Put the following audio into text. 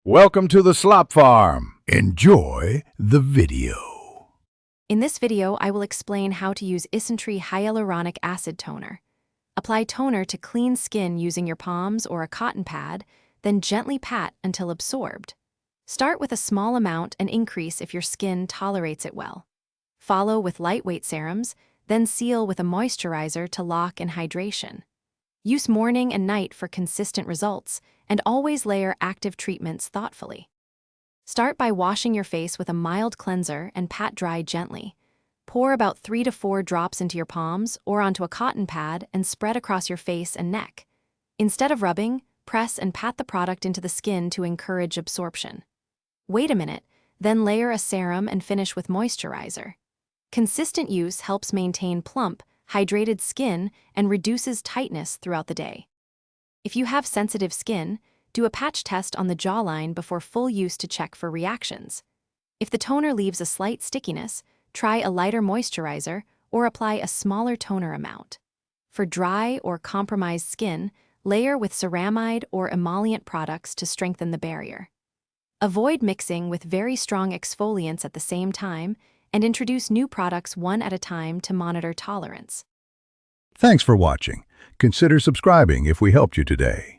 Welcome to the Slop Farm. Enjoy the video. In this video, I will explain how to use Isntree Hyaluronic Acid Toner. Apply toner to clean skin using your palms or a cotton pad, then gently pat until absorbed. Start with a small amount and increase if your skin tolerates it well. Follow with lightweight serums, then seal with a moisturizer to lock in hydration. Use morning and night for consistent results, and always layer active treatments thoughtfully. Start by washing your face with a mild cleanser and pat dry gently. Pour about 3 to 4 drops into your palms or onto a cotton pad and spread across your face and neck. Instead of rubbing, press and pat the product into the skin to encourage absorption. Wait a minute, then layer a serum and finish with moisturizer. Consistent use helps maintain plump, hydrated skin and reduces tightness throughout the day. If you have sensitive skin, do a patch test on the jawline before full use to check for reactions. If the toner leaves a slight stickiness, try a lighter moisturizer or apply a smaller toner amount. For dry or compromised skin, layer with ceramide or emollient products to strengthen the barrier. Avoid mixing with very strong exfoliants at the same time and introduce new products one at a time to monitor tolerance. Thanks for watching. Consider subscribing if we helped you today.